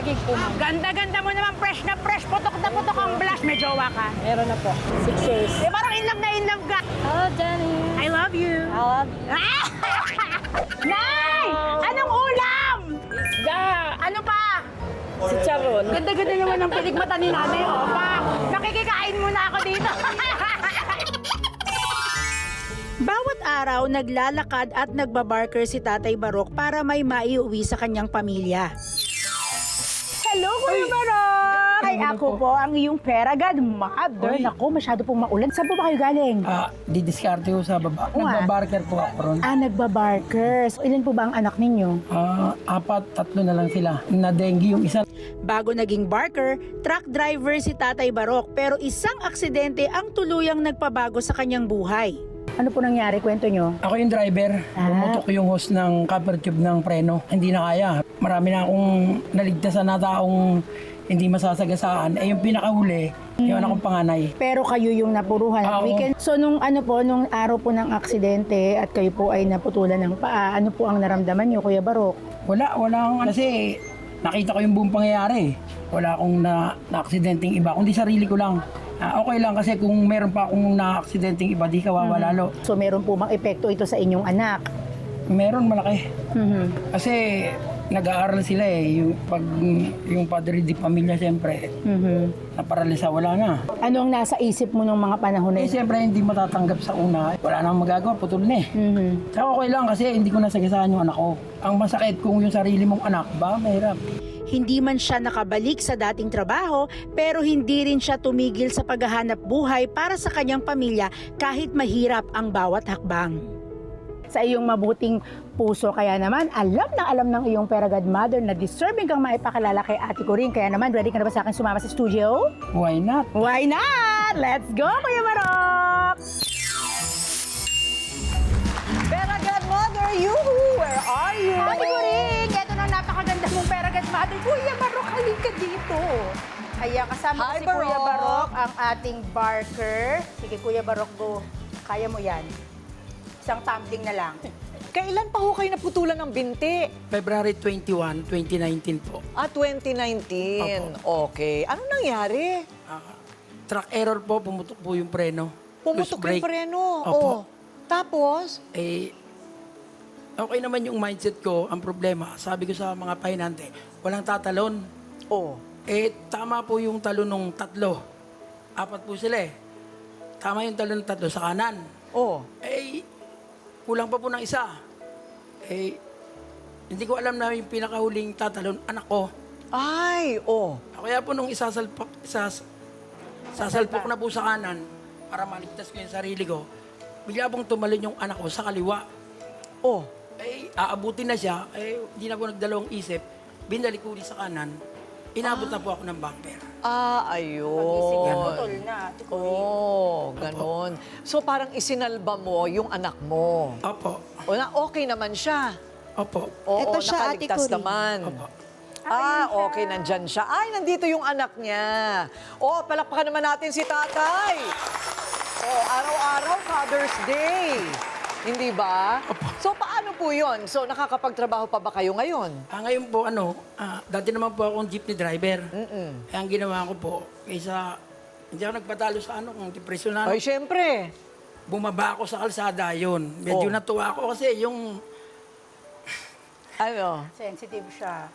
maging pumang. Ganda-ganda mo naman, fresh na fresh, putok na putok ang blush. May jowa ka. Meron na po. 6 years. Eh, parang in love na in love ka. Hello, Jenny. I love you. I love you. Nay! Anong ulam? Isda. Ano pa? Si Charon. Ganda-ganda naman ng piligmata ni nanay, oh. Pa, nakikikain muna ako dito. Bawat araw, naglalakad at nagbabarker si Tatay Barok para may maiuwi sa kanyang pamilya. Hello, Kuya Barok! Ay, ako po ang iyong Peragad mother. Naku, masyado pong maulan. Saan po ba kayo galing? Didiskarte ko sa baba. Oo nga. Nagbabarker po ako ron. Nagbabarkers. Ilan po ba ang anak ninyo? 4, 3 na lang sila. Na-dengue yung isa. Bago naging barker, truck driver si Tatay Barok pero isang aksidente ang tuluyang nagpabago sa kanyang buhay. Ano po nangyari? Kwento nyo. Ako yung driver. Pumutok yung hose ng copper tube ng preno. Hindi na kaya. Marami na akong naligtasan na taong hindi masasagasaan. Yung pinakahuli, yung anak kong panganay. Pero kayo yung napuruhan ng Oo. weekend. So nung araw po ng aksidente at kayo po ay naputulan ng paa, ano po ang naramdaman nyo, Kuya Barok? Wala akong... Kasi nakita ko yung buong pangyayari. Wala akong na-aksidenteng iba, kundi sarili ko lang. Okay lang kasi kung meron pa akong na-aksidenteng iba, di kawawa lalo. So meron po bang epekto ito sa inyong anak? Meron malaki. Kasi nag-aaral sila yung padre di pamilya siyempre, naparalisa, wala na. Ano ang nasa isip mo nung mga panahon na yun? Siyempre hindi matatanggap sa una, wala nang magagawa, putol na eh. Saka okay lang kasi hindi ko nasagasaan yung anak ko. Ang masakit kung yung sarili mong anak ba, mahirap. Hindi man siya nakabalik sa dating trabaho pero hindi rin siya tumigil sa paghahanap buhay para sa kanyang pamilya kahit mahirap ang bawat hakbang. Sa iyong mabuting puso, kaya naman alam ng iyong Peragad mother na deserving kang maipakilala kay Ate Corinne. Kaya naman, ready ka na ba sa akin sumama sa studio? Why not? Why not? Let's go, Kuya Barok! Peragad Mother, yuhu! Where are you? Ate Corinne, eto na napakaganda mong Peragad mother. Kuya Barok, halika dito. Kaya kasama ko Hi, si Kuya Barok. Barok, ang ating barker. Sige, Kuya Barok, go. Kaya mo yan. Isang tumbling na lang. Kailan pa ho kayo naputulan ng binti? February 21, 2019 po. 2019. Okay. Anong nangyari? Truck error po, pumutok po yung preno. Pumutok Loose brake. yung preno. Opo. Oh. Tapos? Okay naman yung mindset ko. Ang problema, sabi ko sa mga pahinante, walang tatalon. Oh. Tama po yung talon ng 3. 4 po sila eh. Tama yung talon ng 3 sa kanan. Oh. Kulang pa po ng isa. Hindi ko alam na yung pinakahuling tatalon, anak ko. Ay, oh. Kaya po nung sasalpok na po sa kanan para maligtas ko yung sarili ko, bigla pong tumalon yung anak ko sa kaliwa. Oh. Aabutin na siya, hindi na po nagdalawang isip, binalik ko ulit sa kanan, inabot na po ako ng bumper. Ayun. Putol na, Ate Corinne. Oh, ganon. So parang isinalba mo yung anak mo. Opo. O na okay naman siya. Opo. Oo, Eto siya, Ate nakaligtas Corinne. naman. Opo. Okay, nandyan siya. Ay, nandito yung anak niya. Oh, palakpakan naman natin si tatay. Oh, araw-araw, Father's Day. Hindi ba? So, paano po yun? So, nakakapagtrabaho pa ba kayo ngayon? Ngayon po, dati naman po akong jeepney driver. Mm-mm. Kaya ang ginawa ko po, kaysa hindi ako nagpatalo sa kung depresyon na, Ay, syempre. bumaba ako sa kalsada yun. Medyo Oh. natuwa ako kasi yung Ano? Sensitive siya.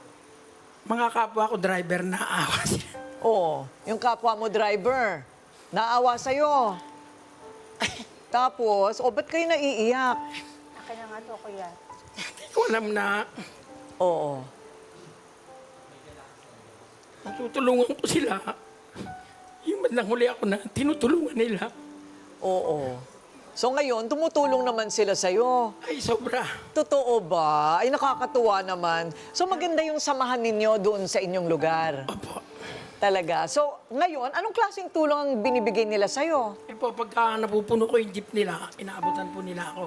mga kapwa ko driver na awa sila. Oh, yung kapwa mo driver, naawa sa'yo. Tapos, ba't kayo naiiyak? Akin na nga to, Kuya. Hindi ko alam na Oo. tutulungan ko sila. Yung bandang huli ako na tinutulungan nila. Oo. So ngayon, tumutulong naman sila sa'yo. Ay, sobra. Totoo ba? Ay, nakakatuwa naman. So maganda yung samahan ninyo doon sa inyong lugar. Opo. Talaga. So ngayon, anong klaseng tulong ang binibigay nila sa'yo? Po, pagka napupuno ko yung jeep nila, inaabutan po nila ako.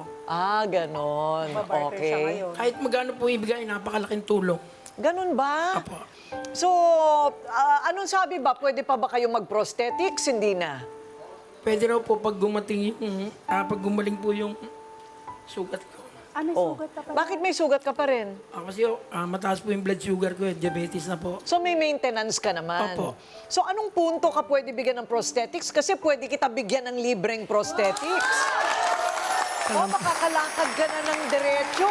Ganon. Babarker siya Okay. ngayon. Kahit magkano po ibigay, napakalaking tulong. Ganon ba? Opo. So, anong sabi ba? Pwede pa ba kayo mag-prosthetics? Hindi na. Pwede raw po pag gumaling po yung sugat ko. May Oh. sugat ka pa. Bakit may sugat ka pa rin? Kasi mataas po yung blood sugar ko, diabetes na po. So may maintenance ka naman. Opo. So anong punto ka pwede bigyan ng prosthetics? Kasi pwede kita bigyan ng libreng prosthetics. O makakalakad ka na ng diretso.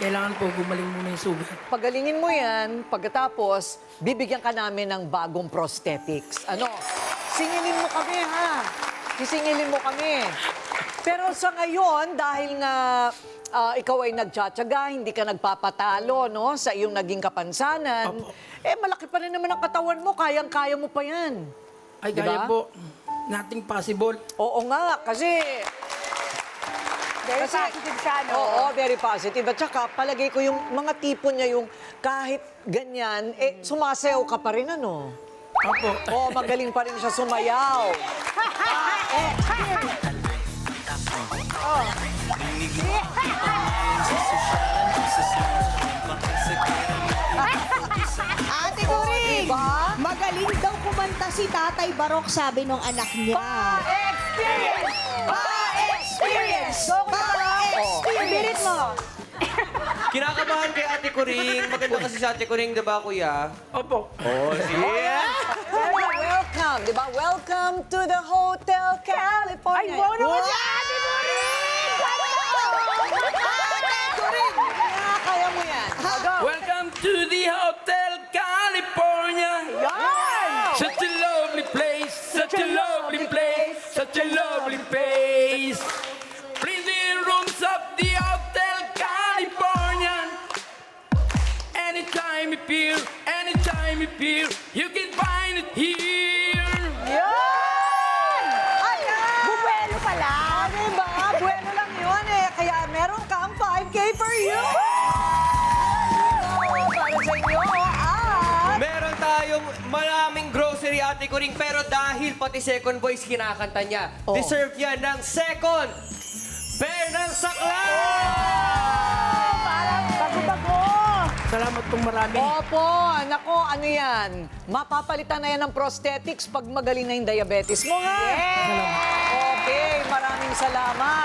Kailangan po gumaling muna yung sugat. Pagalingin mo yan, pagkatapos, bibigyan ka namin ng bagong prosthetics. Ano? Singilin mo kami, ha? Sisingilin mo kami. Pero sa ngayon, dahil nga ikaw ay nagtsatsaga, hindi ka nagpapatalo, no? Sa iyong naging kapansanan, Opo. malaki pa rin naman ang katawan mo, kayang-kaya mo pa yan. Ay, Diba? kaya po. Nothing possible. Oo nga, kasi... Very positive siya, no? Oo, very positive. At saka, palagay ko yung mga tipo niya yung kahit ganyan, sumasayaw ka pa rin, ano? Opo. Oo, magaling pa rin siya sumayaw. Ate Coring, diba? magaling daw kumanta si Tatay Barok, sabi nung anak niya. Pa-experience! Pa-experience! Pa-experience! mo. Kinakabahan kay Ate Coring. Maganda kasi si Ate Coring, diba, kuya? Opo. Oh, sige. Pero welcome, di ba? Welcome to the Hotel California. Ay, wow naman si Ate Kaya mo yan. Go. Welcome to the Hotel California. Such a lovely place, such a lovely place, such a lovely place. Pleasing rooms of the Hotel California. Anytime you feel, you can find it here. Yan! Ayan! Bubuelo pala. Diba? Bueno lang yun eh. Kaya meron kang 5K for you! Para sa inyo at... Meron tayong maraming grocery, Ate Coring, pero dahil pati second voice kinakanta niya, deserve yan ng second pair ng saklay! Parang bago-bago. Salamat pong marami. Opo, nako, ano yan? Mapapalitan na yan ng prosthetics pag magaling na yung diabetes mo, ha? Yes! Okay, maraming salamat.